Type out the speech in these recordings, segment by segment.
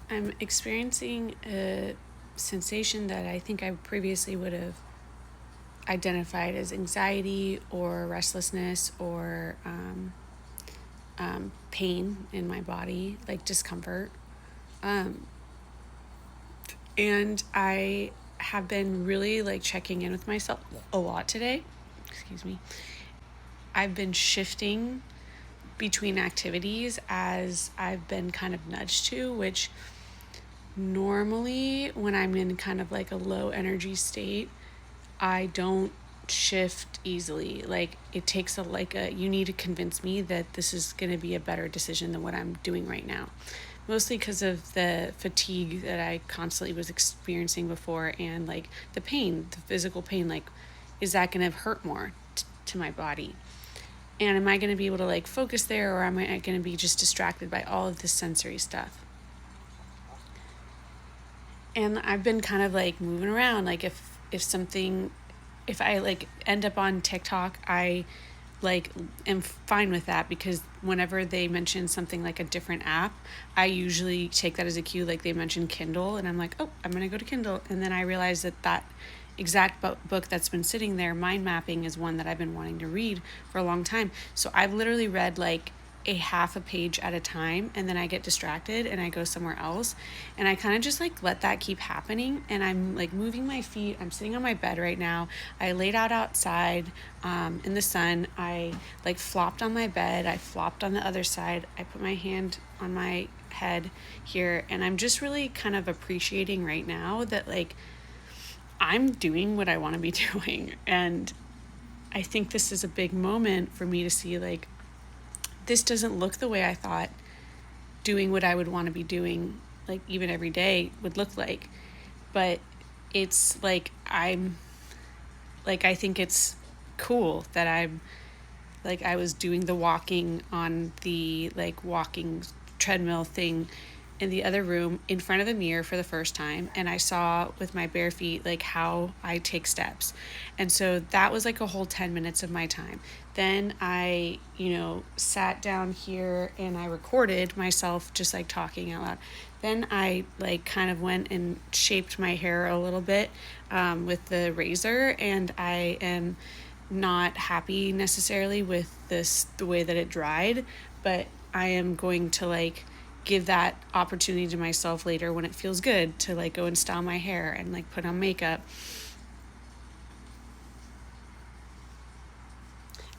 I'm experiencing a sensation that I think I previously would have identified as anxiety or restlessness or pain in my body, like discomfort. Um, and I have been really like checking in with myself a lot today. Excuse me. I've been shifting between activities as I've been kind of nudged to, which normally when I'm in kind of like a low energy state, I don't shift easily. Like it takes you need to convince me that this is going to be a better decision than what I'm doing right now. Mostly because of the fatigue that I constantly was experiencing before and like the pain, the physical pain, like is that going to hurt more to my body? And am I going to be able to like focus there, or am I going to be just distracted by all of this sensory stuff? And I've been kind of like moving around. Like if I like end up on TikTok, I like am fine with that, because whenever they mention something like a different app, I usually take that as a cue. Like they mentioned Kindle, and I'm like, oh, I'm gonna go to Kindle, and then I realize that exact book that's been sitting there, mind mapping, is one that I've been wanting to read for a long time. So I've literally read like a half a page at a time, and then I get distracted and I go somewhere else, and I kind of just like let that keep happening. And I'm like moving my feet. I'm sitting on my bed right now. I laid out outside in the sun. I like flopped on my bed. I flopped on the other side. I put my hand on my head here, and I'm just really kind of appreciating right now that like I'm doing what I want to be doing. And I think this is a big moment for me to see like this doesn't look the way I thought doing what I would want to be doing, like even every day, would look like. But it's like I think it's cool that I was doing the walking on the like walking treadmill thing in the other room in front of a mirror for the first time, and I saw with my bare feet like how I take steps. And so that was like a whole 10 minutes of my time. Then I, sat down here and I recorded myself just like talking out loud. Then I like kind of went and shaped my hair a little bit with the razor, and I am not happy necessarily with the way that it dried, but I am going to like give that opportunity to myself later when it feels good to like go and style my hair and like put on makeup.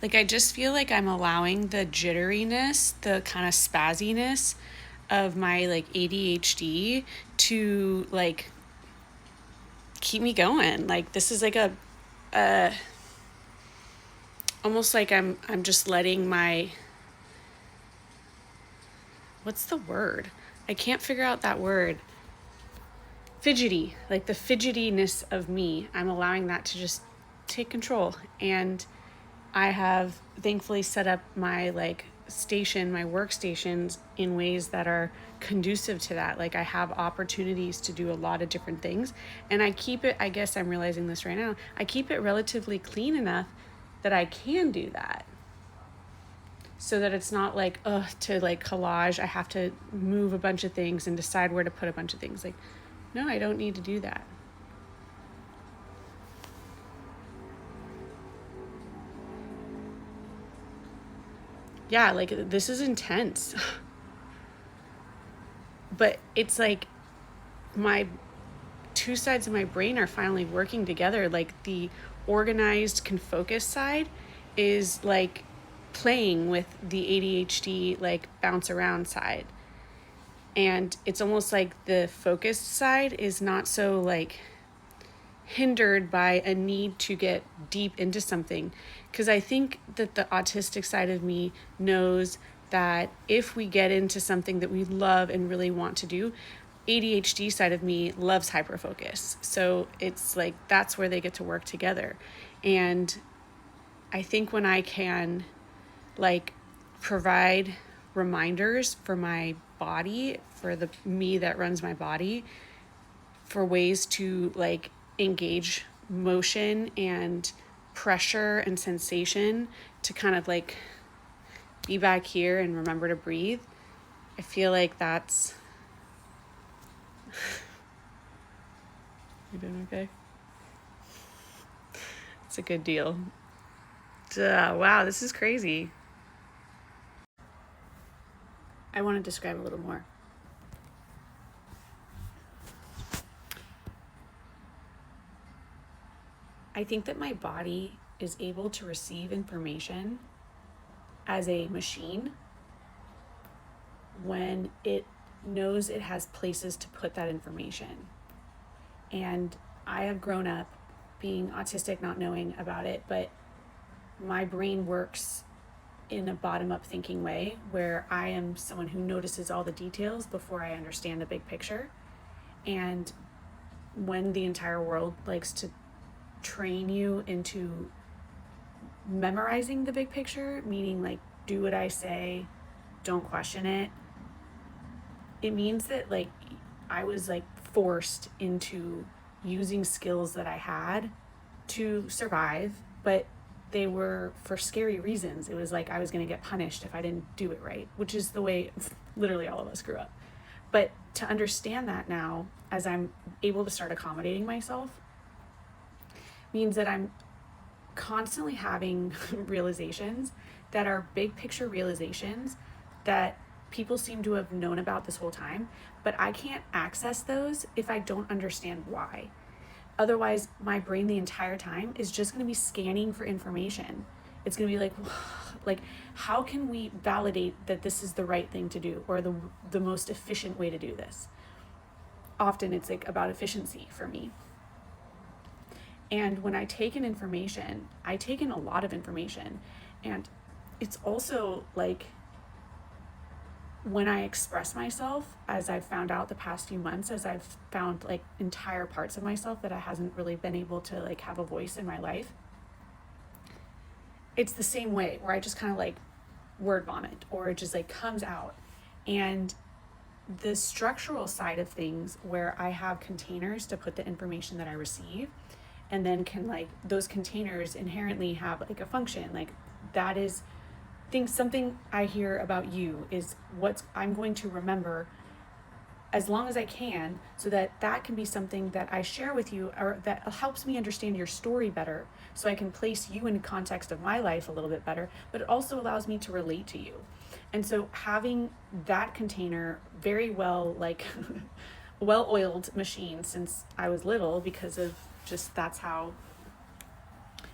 Like I just feel like I'm allowing the jitteriness, the kind of spazziness of my like ADHD to like keep me going. Like this is like a almost like I'm just letting my, what's the word? I can't figure out that word. Fidgety, like the fidgetiness of me. I'm allowing that to just take control. And I have thankfully set up my like station, my workstations in ways that are conducive to that. Like I have opportunities to do a lot of different things, and I keep it, I guess I'm realizing this right now, I keep it relatively clean enough that I can do that. So that it's not like, to like collage, I have to move a bunch of things and decide where to put a bunch of things. Like, no, I don't need to do that. Yeah, like this is intense. But it's like my two sides of my brain are finally working together. Like the organized, can focus side is like playing with the ADHD, like bounce around side. And it's almost like the focused side is not so like hindered by a need to get deep into something. Because I think that the autistic side of me knows that if we get into something that we love and really want to do, ADHD side of me loves hyperfocus. So it's like that's where they get to work together. And I think when I can like provide reminders for my body, for the me that runs my body, for ways to like engage motion and pressure and sensation to kind of like be back here and remember to breathe. I feel like that's You doing okay? It's a good deal. Wow, this is crazy. I want to describe a little more. I think that my body is able to receive information as a machine when it knows it has places to put that information. And I have grown up being autistic, not knowing about it, but my brain works in a bottom-up thinking way where I am someone who notices all the details before I understand the big picture. And when the entire world likes to train you into memorizing the big picture, meaning like do what I say, don't question it, it means that like I was like forced into using skills that I had to survive, but they were for scary reasons. It was like I was going to get punished if I didn't do it right, which is the way literally all of us grew up. But to understand that now, as I'm able to start accommodating myself, means that I'm constantly having realizations that are big picture realizations that people seem to have known about this whole time, but I can't access those if I don't understand why. Otherwise, my brain the entire time is just going to be scanning for information. It's going to be like, how can we validate that this is the right thing to do or the most efficient way to do this? Often it's like about efficiency for me. And when I take in information, I take in a lot of information. And it's also like when I express myself, as I've found out the past few months, as I've found like entire parts of myself that I hasn't really been able to like have a voice in my life, it's the same way where I just kind of like word vomit or it just like comes out. And the structural side of things where I have containers to put the information that I receive, and then can like those containers inherently have like a function, like that is something I hear about you is what I'm going to remember as long as I can, so that can be something that I share with you or that helps me understand your story better, so I can place you in context of my life a little bit better, but it also allows me to relate to you. And so having that container very well, like well-oiled machine since I was little, because of just that's how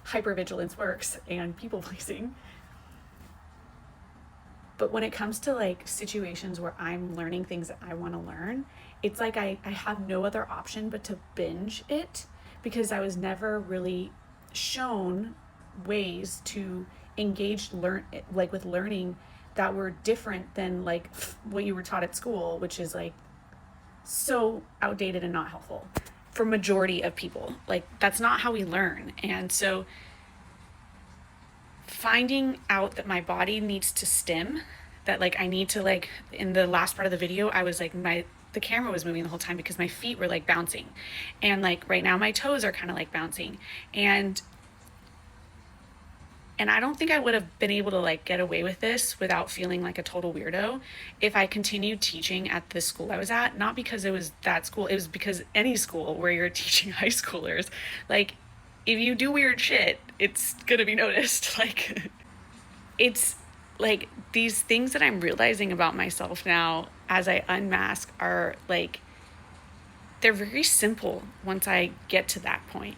hypervigilance works and people pleasing. But when it comes to like situations where I'm learning things that I want to learn, it's like I have no other option but to binge it, because I was never really shown ways to engage with learning that were different than like what you were taught at school, which is like so outdated and not helpful for majority of people. Like that's not how we learn. And so finding out that my body needs to stim, that like I need to like, in the last part of the video, I was like the camera was moving the whole time because my feet were like bouncing, and like right now my toes are kind of like bouncing, and I don't think I would have been able to like get away with this without feeling like a total weirdo if I continued teaching at the school I was at. Not because it was that school, it was because any school where you're teaching high schoolers, like if you do weird shit, it's gonna be noticed. Like it's like these things that I'm realizing about myself now as I unmask are like, they're very simple once I get to that point.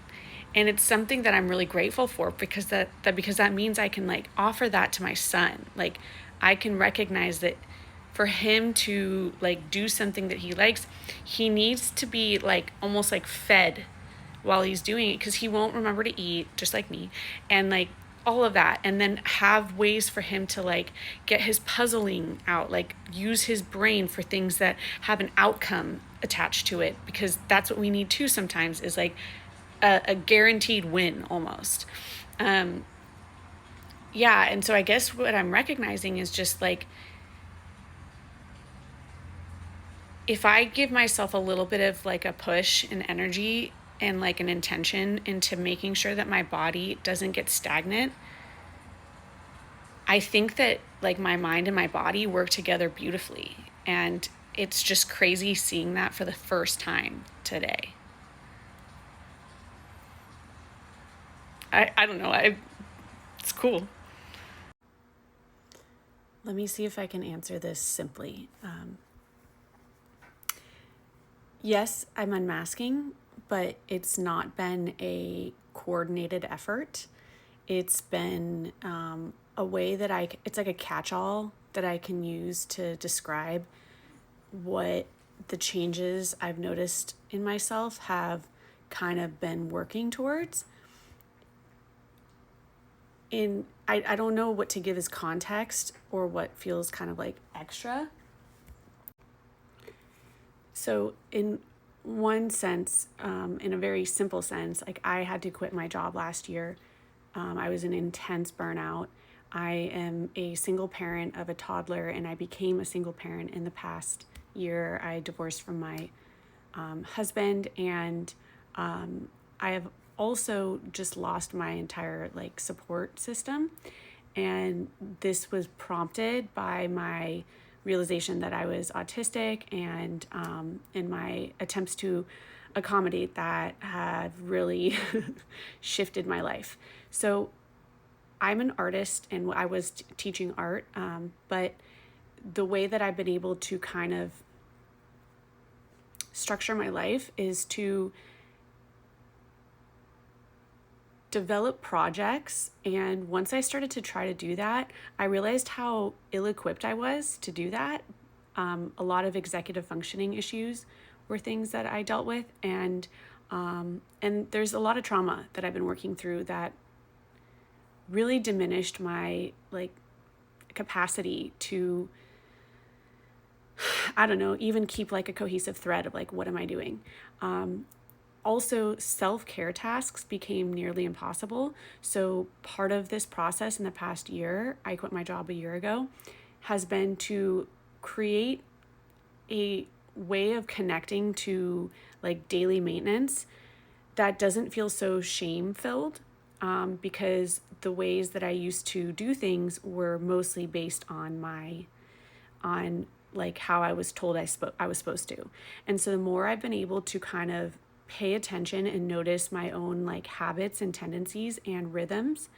And it's something that I'm really grateful for, because that means I can like offer that to my son. Like I can recognize that for him to like do something that he likes, he needs to be like almost like fed while he's doing it, because he won't remember to eat, just like me, and like all of that. And then have ways for him to like get his puzzling out, like use his brain for things that have an outcome attached to it, because that's what we need too sometimes, is like a guaranteed win almost. And so I guess what I'm recognizing is just like, if I give myself a little bit of like a push and energy and like an intention into making sure that my body doesn't get stagnant, I think that like my mind and my body work together beautifully. And it's just crazy seeing that for the first time today. I don't know. It's cool. Let me see if I can answer this simply. Yes, I'm unmasking, but it's not been a coordinated effort. It's been a way that it's like a catch-all that I can use to describe what the changes I've noticed in myself have kind of been working towards. I don't know what to give as context or what feels kind of like extra. So in one sense, in a very simple sense, like I had to quit my job last year. I was in intense burnout. I am a single parent of a toddler, and I became a single parent in the past year. I divorced from my husband, and I have also just lost my entire like support system. And this was prompted by my realization that I was autistic, and in my attempts to accommodate that had really shifted my life. So I'm an artist, and I was teaching art, but the way that I've been able to kind of structure my life is to develop projects. And once I started to try to do that, I realized how ill-equipped I was to do that. A lot of executive functioning issues were things that I dealt with, and there's a lot of trauma that I've been working through that really diminished my like capacity to, I don't know, even keep like a cohesive thread of like, what am I doing? Also, self-care tasks became nearly impossible. So part of this process in the past year, I quit my job a year ago, has been to create a way of connecting to like daily maintenance that doesn't feel so shame-filled, because the ways that I used to do things were mostly based on like how I was told I was supposed to. And so the more I've been able to kind of pay attention and notice my own like habits and tendencies and rhythms,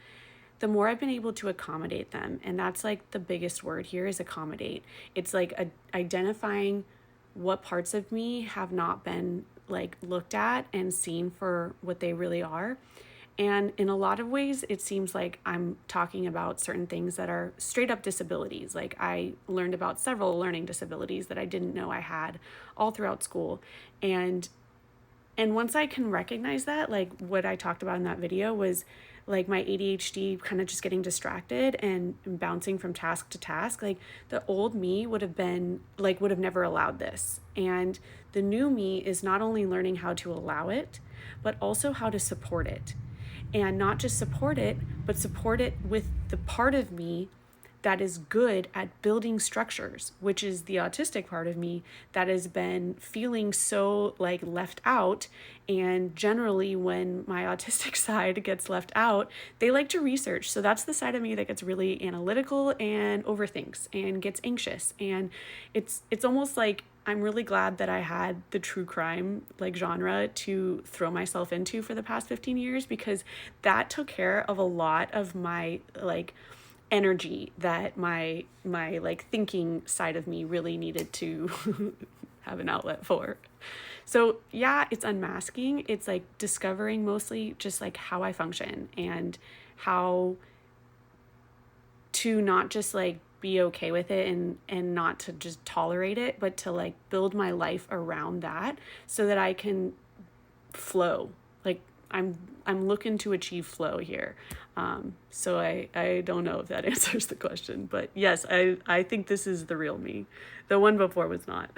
the more I've been able to accommodate them. And that's like the biggest word here is accommodate. It's like identifying what parts of me have not been like looked at and seen for what they really are. And in a lot of ways, it seems like I'm talking about certain things that are straight up disabilities. Like I learned about several learning disabilities that I didn't know I had all throughout school. And once I can recognize that, like what I talked about in that video was like my ADHD kind of just getting distracted and bouncing from task to task. Like the old me would have never allowed this. And the new me is not only learning how to allow it, but also how to support it. And not just support it, but support it with the part of me that is good at building structures, which is the autistic part of me that has been feeling so like left out. And generally when my autistic side gets left out, they like to research. So that's the side of me that gets really analytical and overthinks and gets anxious. And it's almost like I'm really glad that I had the true crime like genre to throw myself into for the past 15 years, because that took care of a lot of my like energy that my like thinking side of me really needed to have an outlet for. So yeah, it's unmasking. It's like discovering mostly just like how I function and how to not just like be okay with it and not to just tolerate it, but to like build my life around that so that I can flow. Like I'm looking to achieve flow here. So I don't know if that answers the question, but yes, I think this is the real me. The one before was not.